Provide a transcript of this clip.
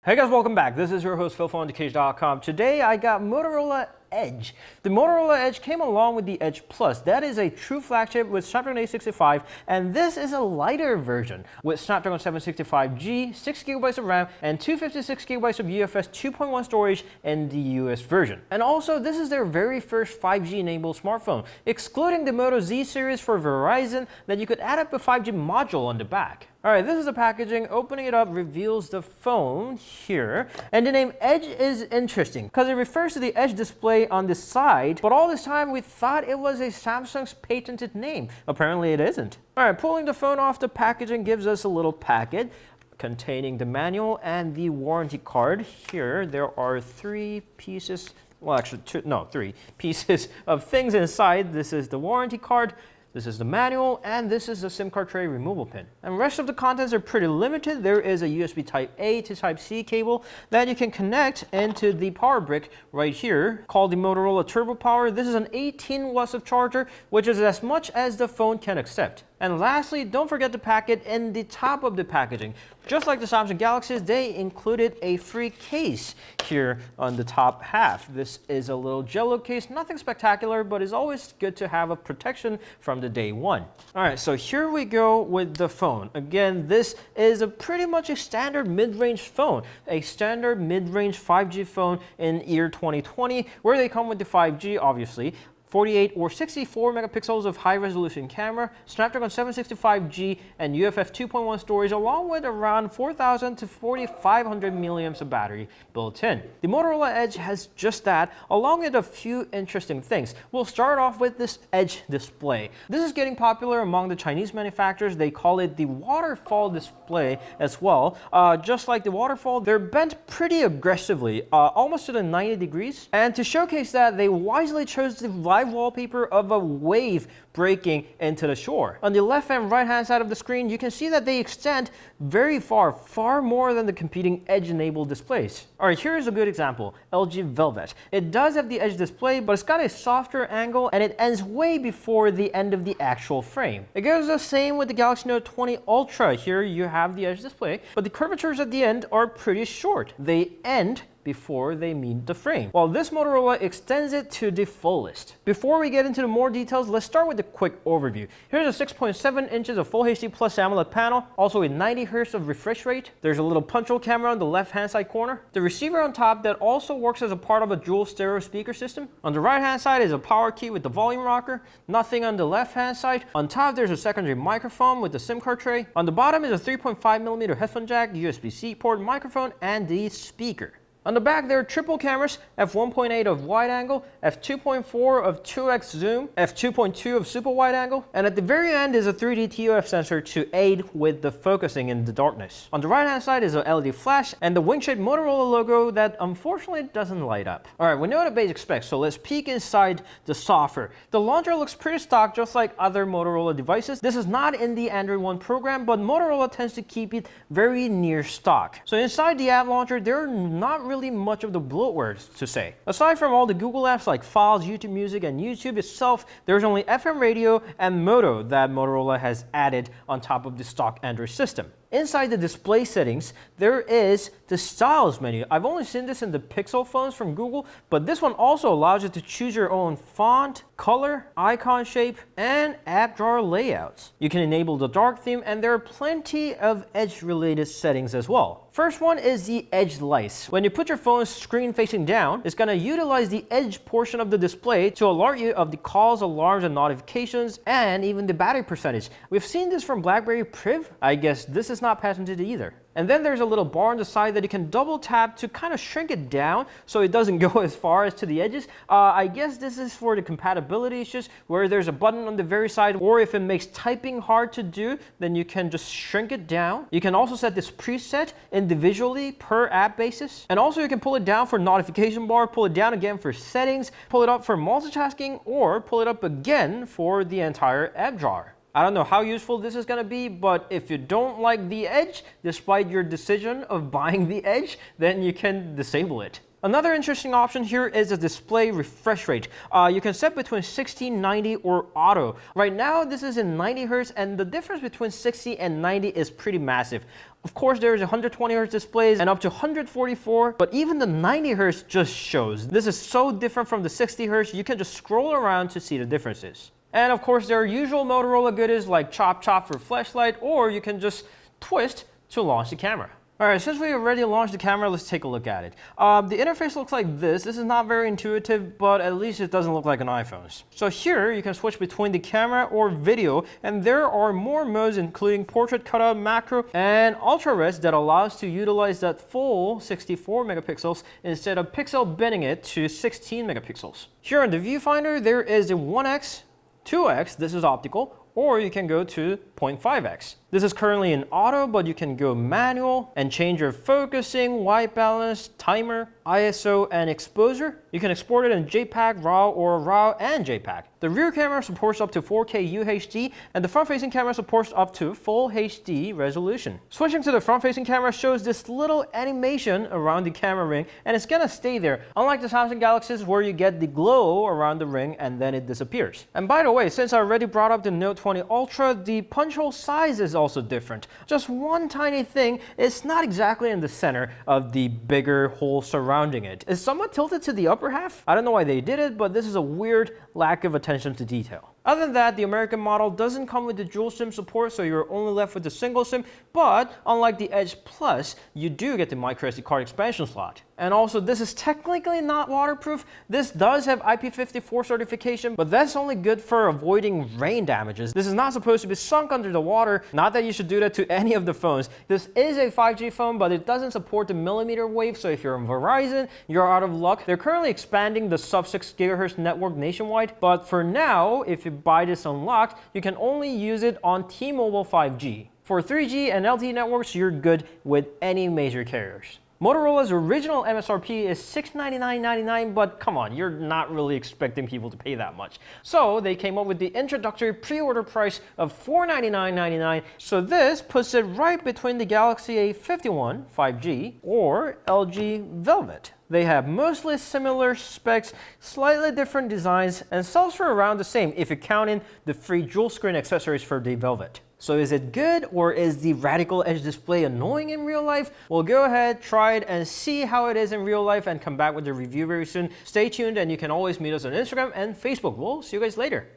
Hey guys, welcome back. This is your host Phil from underKG.com. Today I got Motorola Edge. The Motorola Edge came along with the Edge Plus. That is a true flagship with Snapdragon 865, and this is a lighter version with Snapdragon 765G, 6GB of RAM, and 256GB of UFS 2.1 storage in the US version. And also, this is their very first 5G-enabled smartphone, excluding the Moto Z series for Verizon that you could add up a 5G module on the back. Alright, this is the packaging. Opening it up reveals the phone here. And the name Edge is interesting because it refers to the Edge display on the side, but all this time we thought it was a Samsung's patented name. Apparently it isn't. Alright, pulling the phone off the packaging gives us a little packet containing the manual and the warranty card. Here there are three pieces, well actually three pieces of things inside. This is the warranty card, this is the manual, and this is the SIM card tray removal pin. And the rest of the contents are pretty limited. There is a USB Type A to Type C cable that you can connect into the power brick right here, called the Motorola Turbo Power. This is an 18 watts of charger, which is as much as the phone can accept. And lastly, don't forget the packet in the top of the packaging. Just like the Samsung Galaxies, they included a free case here on the top half. This is a little Jello case, nothing spectacular, but it's always good to have a protection from the day one. All right, so here we go with the phone. Again, this is pretty much a standard mid-range phone, a standard mid-range 5G phone in year 2020, where they come with the 5G, obviously. 48 or 64 megapixels of high-resolution camera, Snapdragon 765G, and UFS 2.1 storage, along with around 4,000 to 4,500 milliamps of battery built in. The Motorola Edge has just that, along with a few interesting things. We'll start off with this Edge display. This is getting popular among the Chinese manufacturers. They call it the Waterfall display as well. Just like the Waterfall, they're bent pretty aggressively, almost to the 90 degrees. And to showcase that, they wisely chose the live wallpaper of a wave breaking into the shore. On the left and right hand side of the screen, you can see that they extend very far more than the competing Edge-enabled displays. Alright, here's a good example, LG Velvet. It does have the Edge display, but it's got a softer angle and it ends way before the end of the actual frame. It goes the same with the Galaxy Note 20 Ultra. Here you have the Edge display, but the curvatures at the end are pretty short. They end before they meet the frame, while this Motorola extends it to the fullest. Before we get into the more details, let's start with a quick overview. Here's a 6.7 inches of Full HD Plus AMOLED panel, also a 90 Hz of refresh rate. There's a little punch hole camera on the left hand side corner. The receiver on top that also works as a part of a dual stereo speaker system. On the right hand side is a power key with the volume rocker. Nothing on the left hand side. On top there's a secondary microphone with the SIM card tray. On the bottom is a 3.5mm headphone jack, USB-C port, microphone, and the speaker. On the back, there are triple cameras, f1.8 of wide angle, f2.4 of 2x zoom, f2.2 of super wide angle, and at the very end is a 3D TOF sensor to aid with the focusing in the darkness. On the right hand side is an LED flash and the wing-shaped Motorola logo that unfortunately doesn't light up. Alright, we know the basic specs, so let's peek inside the software. The launcher looks pretty stock, just like other Motorola devices. This is not in the Android One program, but Motorola tends to keep it very near stock. So inside the app launcher, there are not really much of the bloatware to say. Aside from all the Google apps like Files, YouTube Music, and YouTube itself, there's only FM radio and Moto that Motorola has added on top of the stock Android system. Inside the display settings, there is the Styles menu. I've only seen this in the Pixel phones from Google, but this one also allows you to choose your own font, color, icon shape, and app drawer layouts. You can enable the dark theme, and there are plenty of Edge-related settings as well. First one is the Edge lights. When you put your phone's screen facing down, it's going to utilize the Edge portion of the display to alert you of the calls, alarms, and notifications, and even the battery percentage. We've seen this from BlackBerry Priv. I guess this is not patented either. And then there's a little bar on the side that you can double tap to kind of shrink it down so it doesn't go as far as to the edges. I guess this is for the compatibility issues where there's a button on the very side, or if it makes typing hard to do, then you can just shrink it down. You can also set this preset individually per app basis. And also you can pull it down for notification bar, pull it down again for settings, pull it up for multitasking, or pull it up again for the entire app drawer. I don't know how useful this is going to be, but if you don't like the Edge, despite your decision of buying the Edge, then you can disable it. Another interesting option here is the display refresh rate. You can set between 60, 90, or auto. Right now, this is in 90 Hz, and the difference between 60 and 90 is pretty massive. Of course, there's 120 Hz displays and up to 144, but even the 90 Hz just shows. This is so different from the 60 Hz, you can just scroll around to see the differences. And of course, there are usual Motorola goodies like chop chop for flashlight, or you can just twist to launch the camera. Alright, since we already launched the camera, let's take a look at it. The interface looks like this. This is not very intuitive, but at least it doesn't look like an iPhone's. So here, you can switch between the camera or video, and there are more modes including portrait cutout, macro, and ultra-res that allows to utilize that full 64 megapixels instead of pixel binning it to 16 megapixels. Here on the viewfinder, there is a 1x, 2x, this is optical, or you can go to 0.5x. This is currently in auto, but you can go manual and change your focusing, white balance, timer, ISO, and exposure. You can export it in JPEG, RAW, or RAW and JPEG. The rear camera supports up to 4K UHD, and the front-facing camera supports up to full HD resolution. Switching to the front-facing camera shows this little animation around the camera ring, and it's gonna stay there, unlike the Samsung Galaxies where you get the glow around the ring and then it disappears. And by the way, since I already brought up the Note 20 Ultra, the punch hole size is also different. Just one tiny thing, it's not exactly in the center of the bigger hole surrounding it. It's somewhat tilted to the upper half. I don't know why they did it, but this is a weird lack of attention to detail. Other than that, the American model doesn't come with the dual SIM support, so you're only left with the single SIM, but unlike the Edge Plus, you do get the microSD card expansion slot. And also, this is technically not waterproof. This does have IP54 certification, but that's only good for avoiding rain damages. This is not supposed to be sunk under the water. Not that you should do that to any of the phones. This is a 5G phone, but it doesn't support the millimeter wave, so if you're on Verizon, you're out of luck. They're currently expanding the sub-6 GHz network nationwide, but for now, if you buy this unlocked, you can only use it on T-Mobile 5G. For 3G and LTE networks, you're good with any major carriers. Motorola's original MSRP is $699.99, but come on, you're not really expecting people to pay that much. So they came up with the introductory pre-order price of $499.99, so this puts it right between the Galaxy A51 5G or LG Velvet. They have mostly similar specs, slightly different designs, and sells for around the same if you count in the free dual screen accessories for the Velvet. So is it good, or is the Radical Edge display annoying in real life? Well, go ahead, try it, and see how it is in real life and come back with a review very soon. Stay tuned, and you can always meet us on Instagram and Facebook. We'll see you guys later.